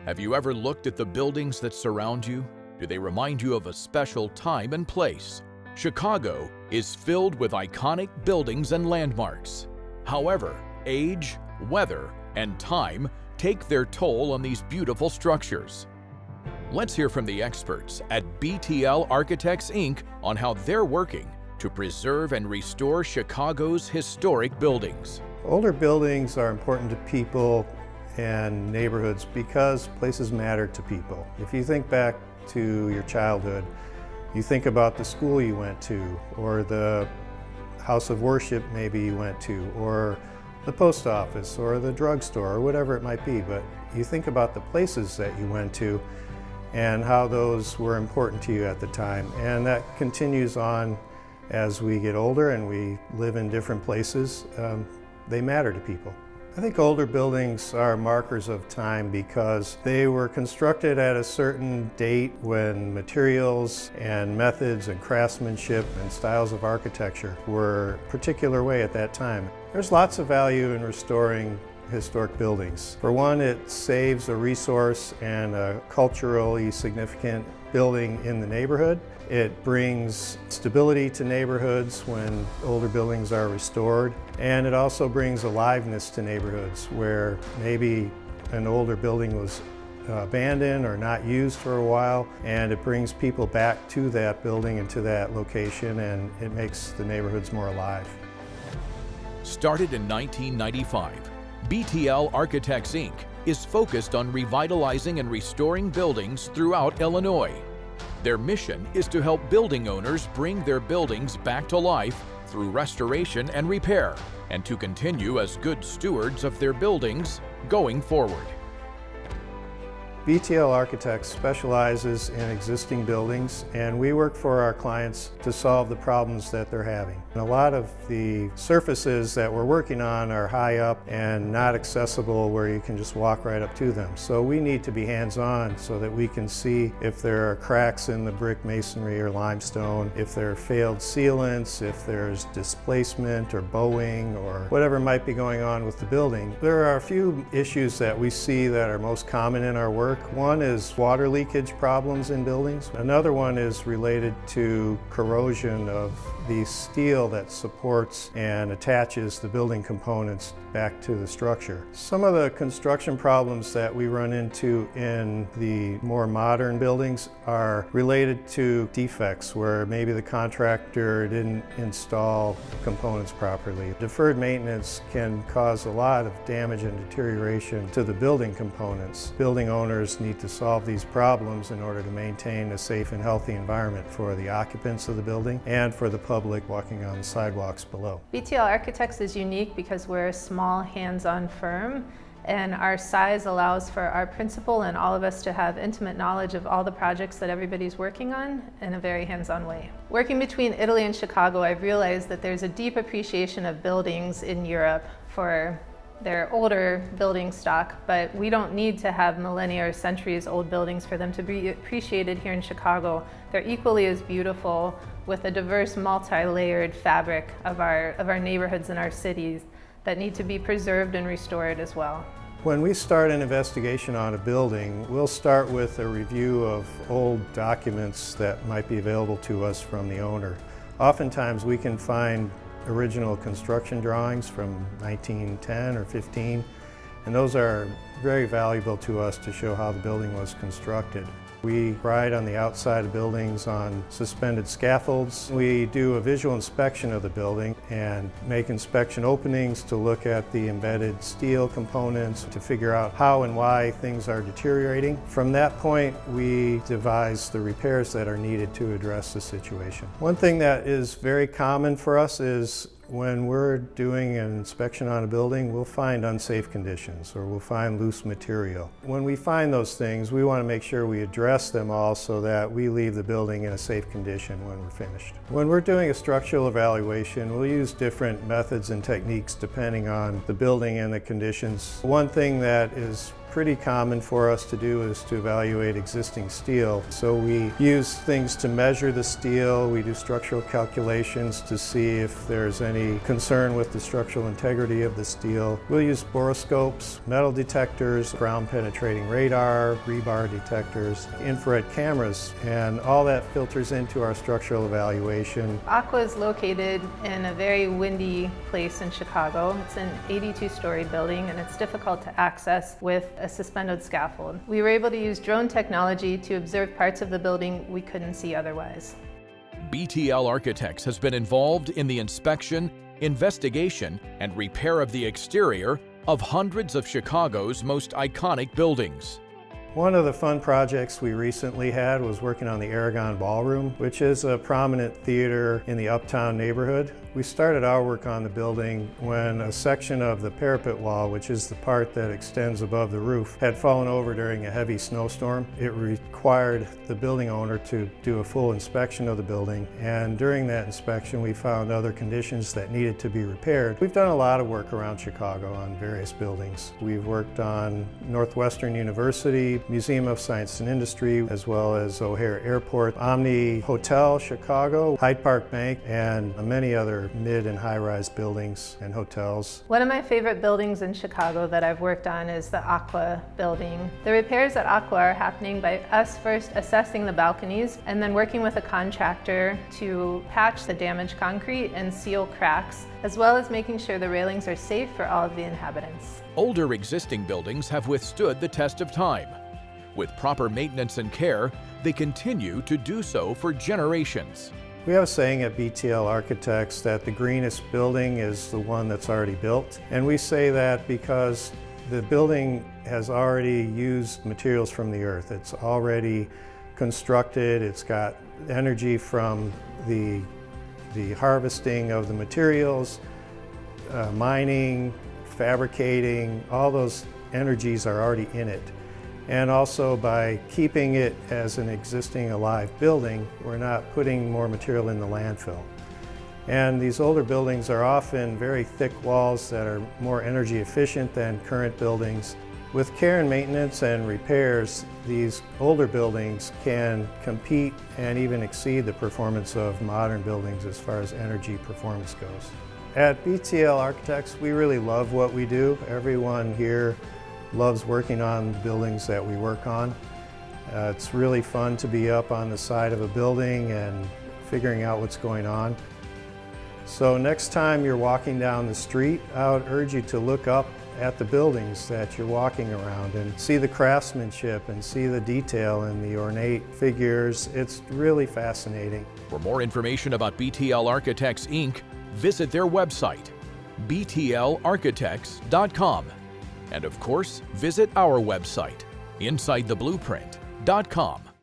Have you ever looked at the buildings that surround you? Do they remind you of a special time and place? Chicago is filled with iconic buildings and landmarks. However, age, weather, and time take their toll on these beautiful structures. Let's hear from the experts at BTL Architects Inc. on how they're working to preserve and restore Chicago's historic buildings. Older buildings are important to people and neighborhoods because places matter to people. If you think back to your childhood, you think about the school you went to, or the house of worship maybe you went to, or the post office, or the drugstore, or whatever it might be. But you think about the places that you went to and how those were important to you at the time. And that continues on as we get older and we live in different places. They matter to people. I think older buildings are markers of time because they were constructed at a certain date when materials and methods and craftsmanship and styles of architecture were a particular way at that time. There's lots of value in restoring historic buildings. For one, it saves a resource and a culturally significant building in the neighborhood. It brings stability to neighborhoods when older buildings are restored, and it also brings aliveness to neighborhoods where maybe an older building was abandoned or not used for a while, and it brings people back to that building and to that location, and it makes the neighborhoods more alive. Started in 1995, BTL Architects Inc. is focused on revitalizing and restoring buildings throughout Illinois. Their mission is to help building owners bring their buildings back to life through restoration and repair, and to continue as good stewards of their buildings going forward. BTL Architects specializes in existing buildings, and we work for our clients to solve the problems that they're having. And a lot of the surfaces that we're working on are high up and not accessible where you can just walk right up to them. So we need to be hands-on so that we can see if there are cracks in the brick masonry or limestone, if there are failed sealants, if there's displacement or bowing or whatever might be going on with the building. There are a few issues that we see that are most common in our work. One is water leakage problems in buildings. Another one is related to corrosion of the steel that supports and attaches the building components back to the structure. Some of the construction problems that we run into in the more modern buildings are related to defects where maybe the contractor didn't install components properly. Deferred maintenance can cause a lot of damage and deterioration to the building components. Building owners need to solve these problems in order to maintain a safe and healthy environment for the occupants of the building and for the public walking on the sidewalks below. BTL Architects is unique because we're a small hands-on firm, and our size allows for our principal and all of us to have intimate knowledge of all the projects that everybody's working on in a very hands-on way. Working between Italy and Chicago, I've realized that there's a deep appreciation of buildings in Europe for their older building stock, but we don't need to have millennia or centuries old buildings for them to be appreciated here in Chicago. They're equally as beautiful with a diverse multi-layered fabric of our neighborhoods and our cities that need to be preserved and restored as well. When we start an investigation on a building, we'll start with a review of old documents that might be available to us from the owner. Oftentimes we can find original construction drawings from 1910 or 15, and those are very valuable to us to show how the building was constructed. We ride on the outside of buildings on suspended scaffolds. We do a visual inspection of the building and make inspection openings to look at the embedded steel components to figure out how and why things are deteriorating. From that point, we devise the repairs that are needed to address the situation. One thing that is very common for us is when we're doing an inspection on a building, we'll find unsafe conditions or we'll find loose material. When we find those things, we want to make sure we address them all so that we leave the building in a safe condition when we're finished. When we're doing a structural evaluation, we'll use different methods and techniques depending on the building and the conditions. One thing that is pretty common for us to do is to evaluate existing steel. So we use things to measure the steel, we do structural calculations to see if there's any concern with the structural integrity of the steel. We'll use borescopes, metal detectors, ground penetrating radar, rebar detectors, infrared cameras, and all that filters into our structural evaluation. Aqua is located in a very windy place in Chicago. It's an 82-story building and it's difficult to access with a suspended scaffold. We were able to use drone technology to observe parts of the building we couldn't see otherwise. BTL Architects has been involved in the inspection, investigation, and repair of the exterior of hundreds of Chicago's most iconic buildings. One of the fun projects we recently had was working on the Aragon Ballroom, which is a prominent theater in the uptown neighborhood. We started our work on the building when a section of the parapet wall, which is the part that extends above the roof, had fallen over during a heavy snowstorm. It required the building owner to do a full inspection of the building, and during that inspection we found other conditions that needed to be repaired. We've done a lot of work around Chicago on various buildings. We've worked on Northwestern University, Museum of Science and Industry, as well as O'Hare Airport, Omni Hotel Chicago, Hyde Park Bank, and many other mid and high-rise buildings and hotels. One of my favorite buildings in Chicago that I've worked on is the Aqua Building. The repairs at Aqua are happening by us first assessing the balconies and then working with a contractor to patch the damaged concrete and seal cracks, as well as making sure the railings are safe for all of the inhabitants. Older existing buildings have withstood the test of time. With proper maintenance and care, they continue to do so for generations. We have a saying at BTL Architects that the greenest building is the one that's already built. And we say that because the building has already used materials from the earth. It's already constructed, it's got energy from the harvesting of the materials, mining, fabricating, all those energies are already in it. And also by keeping it as an existing alive building, we're not putting more material in the landfill. And these older buildings are often very thick walls that are more energy efficient than current buildings. With care and maintenance and repairs, these older buildings can compete and even exceed the performance of modern buildings as far as energy performance goes. At BTL Architects, we really love what we do. Everyone here loves working on the buildings that we work on. It's really fun to be up on the side of a building and figuring out what's going on. So next time you're walking down the street, I would urge you to look up at the buildings that you're walking around and see the craftsmanship and see the detail and the ornate figures. It's really fascinating. For more information about BTL Architects Inc., visit their website, BTLArchitects.com. And of course, visit our website, InsideTheBlueprint.com.